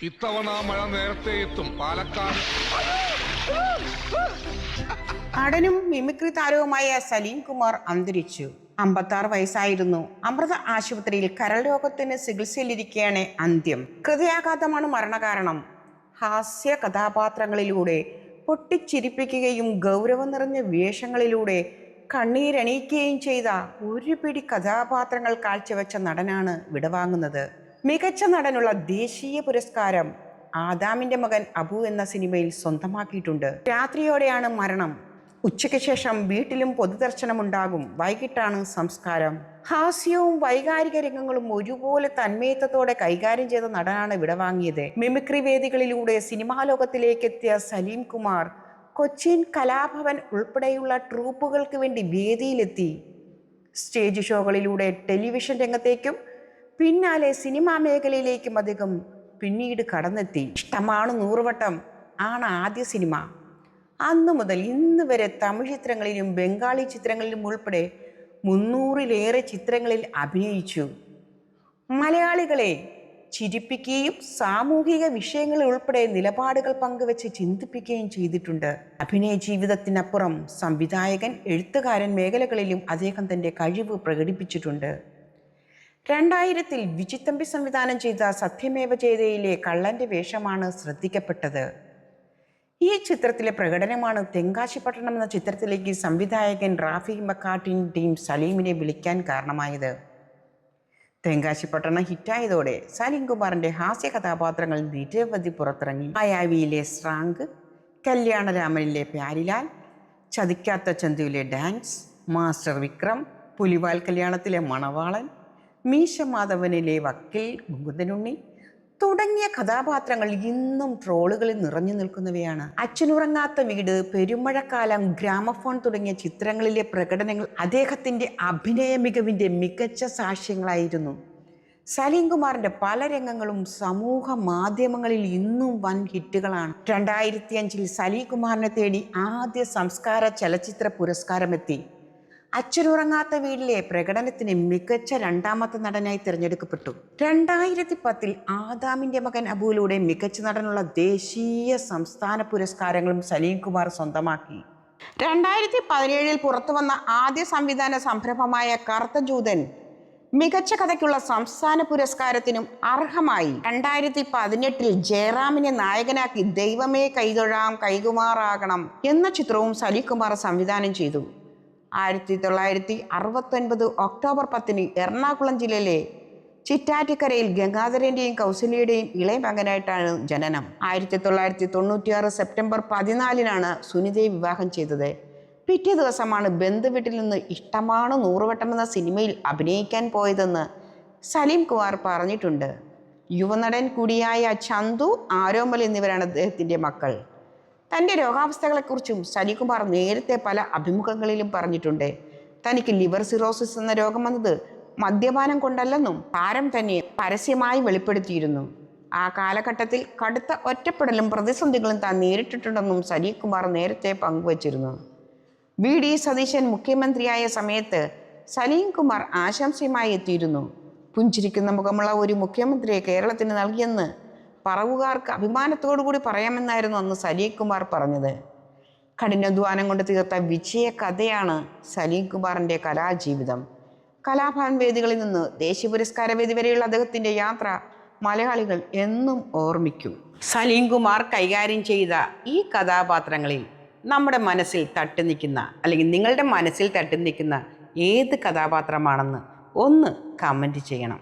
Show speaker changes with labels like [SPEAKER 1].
[SPEAKER 1] ഇത്തവണ മഴ നേരത്തെ എത്തും പാലക്കാട്.
[SPEAKER 2] നടനും മിമിക്രി താരവുമായ സലീം കുമാർ അന്തരിച്ചു. 56 വയസ്സായിരുന്നു. അമൃത ആശുപത്രിയിൽ കരൾ രോഗത്തിന് ചികിത്സയിലിരിക്കെയാണ് അന്ത്യം. ഹൃദയാഘാതമാണ് മരണകാരണം. ഹാസ്യ കഥാപാത്രങ്ങളിലൂടെ പൊട്ടിച്ചിരിപ്പിക്കുകയും ഗൗരവം നിറഞ്ഞ വേഷങ്ങളിലൂടെ കണ്ണീരണിയിക്കുകയും ചെയ്ത ഒരു പിടി കഥാപാത്രങ്ങൾ കാഴ്ചവെച്ച നടനാണ് വിടവാങ്ങുന്നത്. മികച്ച നടനുള്ള ദേശീയ പുരസ്കാരം ആദാമിന്റെ മകൻ അബു എന്ന സിനിമയിൽ സ്വന്തമാക്കിയിട്ടുണ്ട്. രാത്രിയോടെയാണ് മരണം. ഉച്ചയ്ക്ക് ശേഷം വീട്ടിലും പൊതുദർശനമുണ്ടാകും. വൈകിട്ടാണ് സംസ്കാരം. ഹാസ്യവും വൈകാരിക രംഗങ്ങളും ഒരുപോലെ തന്മയത്വത്തോടെ കൈകാര്യം ചെയ്ത നടനാണ് വിടവാങ്ങിയത്. മിമിക്രി വേദികളിലൂടെ സിനിമാ ലോകത്തിലേക്ക് എത്തിയ സലീം കുമാർ കൊച്ചിൻ കലാഭവൻ ഉൾപ്പെടെയുള്ള ട്രൂപ്പുകൾക്ക് വേണ്ടി വേദിയിലെത്തി. സ്റ്റേജ് ഷോകളിലൂടെ ടെലിവിഷൻ രംഗത്തേക്കും പിന്നാലെ സിനിമാ മേഖലയിലേക്കും അദ്ദേഹം പിന്നീട് കടന്നെത്തി. ഇഷ്ടമാണ് 100 വട്ടം ആണ് ആദ്യ സിനിമ. അന്നു മുതൽ ഇന്ന് വരെ തമിഴ് ചിത്രങ്ങളിലും ബംഗാളി ചിത്രങ്ങളിലും ഉൾപ്പെടെ 300-ലേറെ ചിത്രങ്ങളിൽ അഭിനയിച്ചു. മലയാളികളെ ചിരിപ്പിക്കുകയും സാമൂഹിക വിഷയങ്ങളിൽ ഉൾപ്പെടെ നിലപാടുകൾ പങ്കുവെച്ച് ചിന്തിപ്പിക്കുകയും ചെയ്തിട്ടുണ്ട്. അഭിനയ ജീവിതത്തിനപ്പുറം സംവിധായകൻ, എഴുത്തുകാരൻ മേഖലകളിലും അദ്ദേഹം തൻ്റെ കഴിവ് പ്രകടിപ്പിച്ചിട്ടുണ്ട്. 2000-ൽ വിജിത്തമ്പി സംവിധാനം ചെയ്ത സത്യമേവ ജയതയിലെ കള്ളന്റെ വേഷമാണ് ശ്രദ്ധിക്കപ്പെട്ടത്. ഈ ചിത്രത്തിലെ പ്രകടനമാണ് തെങ്കാശിപ്പട്ടണം എന്ന ചിത്രത്തിലേക്ക് സംവിധായകൻ റാഫി മക്കാട്ടിൻ്റെയും സലീമിനെ വിളിക്കാൻ കാരണമായത്. തെങ്കാശിപ്പട്ടണം ഹിറ്റായതോടെ സലീം കുമാറിൻ്റെ ഹാസ്യ കഥാപാത്രങ്ങൾ നിരവധി പുറത്തിറങ്ങി. മായാവിയിലെ സ്രാങ്ക്, കല്യാണരാമനിലെ പ്യാരിലാൽ, ചതിക്കാത്ത ചന്തുവിലെ ഡാൻസ്, മാസ്റ്റർ വിക്രം, പുലിവാൽ കല്യാണത്തിലെ മണവാളൻ, മീശ മാധവനിലെ വക്കീൽ മുകുന്ദനുണ്ണി തുടങ്ങിയ കഥാപാത്രങ്ങൾ ഇന്നും ട്രോളുകളിൽ നിറഞ്ഞു നിൽക്കുന്നവയാണ്. അച്ഛനുറങ്ങാത്ത വീട്, പെരുമഴക്കാലം, ഗ്രാമഫോൺ തുടങ്ങിയ ചിത്രങ്ങളിലെ പ്രകടനങ്ങൾ അദ്ദേഹത്തിൻ്റെ അഭിനയ മികവിൻ്റെ മികച്ച സാക്ഷ്യങ്ങളായിരുന്നു. സലീം കുമാറിൻ്റെ പല രംഗങ്ങളും സമൂഹ മാധ്യമങ്ങളിൽ ഇന്നും വൻ ഹിറ്റുകളാണ്. 2005-ൽ സലീം കുമാറിനെ തേടി ആദ്യ സംസ്കാര ചലച്ചിത്ര പുരസ്കാരമെത്തി. അച്ഛനുറങ്ങാത്ത വീട്ടിലെ പ്രകടനത്തിന് മികച്ച 2ാമത്തെ നടനായി തിരഞ്ഞെടുക്കപ്പെട്ടു. 2010-ൽ ആദാമിന്റെ മകൻ അബുവിലൂടെ മികച്ച നടനുള്ള ദേശീയ സംസ്ഥാന പുരസ്കാരങ്ങളും സലീം കുമാർ സ്വന്തമാക്കി. 2017-ൽ പുറത്തുവന്ന ആദ്യ സംവിധാന സംരംഭമായ കറുത്ത ജൂതൻ മികച്ച കഥയ്ക്കുള്ള സംസ്ഥാന പുരസ്കാരത്തിനും അർഹമായി. 2018-ൽ ജയറാമിനെ നായകനാക്കി ദൈവമേ കൈതൊഴാം കൈകുമാറാകണം എന്ന ചിത്രവും സലീം കുമാർ സംവിധാനം ചെയ്തു. 1969 ഒക്ടോബർ 10-ന് എറണാകുളം ജില്ലയിലെ ചിറ്റാറ്റിക്കരയിൽ ഗംഗാധരൻ്റെയും കൗസല്യയുടെയും ഇളയ മകനായിട്ടാണ് ജനനം. 1996 സെപ്റ്റംബർ 14-നാണ് സുനിതയെ വിവാഹം ചെയ്തത്. പിറ്റേ ദിവസമാണ് ബന്ധുവീട്ടിൽ നിന്ന് ഇഷ്ടമാണ് 100 വട്ടം എന്ന സിനിമയിൽ അഭിനയിക്കാൻ പോയതെന്ന് സലീം കുമാർ പറഞ്ഞിട്ടുണ്ട്. യുവനടൻ കൂടിയായ ചന്തു, ആരോമൽ എന്നിവരാണ് അദ്ദേഹത്തിൻ്റെ മക്കൾ. തൻ്റെ രോഗാവസ്ഥകളെക്കുറിച്ചും സലീം കുമാർ നേരത്തെ പല അഭിമുഖങ്ങളിലും പറഞ്ഞിട്ടുണ്ട്. തനിക്ക് ലിവർ സിറോസിസ് എന്ന രോഗം വന്നത് മദ്യപാനം കൊണ്ടല്ലെന്നും താരം തന്നെ പരസ്യമായി വെളിപ്പെടുത്തിയിരുന്നു. ആ കാലഘട്ടത്തിൽ കടുത്ത ഒറ്റപ്പെടലും പ്രതിസന്ധികളും താൻ നേരിട്ടിട്ടുണ്ടെന്നും സലീം കുമാർ നേരത്തെ പങ്കുവച്ചിരുന്നു. VD സതീശൻ മുഖ്യമന്ത്രിയായ സമയത്ത് സലീം കുമാർ ആശംസയുമായി എത്തിയിരുന്നു. പുഞ്ചിരിക്കുന്ന മുഖമുള്ള ഒരു മുഖ്യമന്ത്രിയെ കേരളത്തിന് നൽകിയെന്ന് പറവുകാർക്ക് അഭിമാനത്തോടു കൂടി പറയാമെന്നായിരുന്നു അന്ന് സലീം കുമാർ പറഞ്ഞത്. കഠിനാധ്വാനം കൊണ്ട് തീർത്ത വിജയ കഥയാണ് സലീം കുമാറിൻ്റെ കലാജീവിതം. കലാഭവൻ വേദികളിൽ നിന്ന് ദേശീയ പുരസ്കാര വേദി വരെയുള്ള അദ്ദേഹത്തിൻ്റെ യാത്ര മലയാളികൾ എന്നും ഓർമ്മിക്കും. സലീം കുമാർ കൈകാര്യം ചെയ്ത ഈ കഥാപാത്രങ്ങളിൽ നമ്മുടെ മനസ്സിൽ തട്ടി നിൽക്കുന്ന, അല്ലെങ്കിൽ നിങ്ങളുടെ മനസ്സിൽ തട്ടി നിൽക്കുന്ന ഏത് കഥാപാത്രമാണെന്ന് ഒന്ന് കമൻറ്റ് ചെയ്യണം.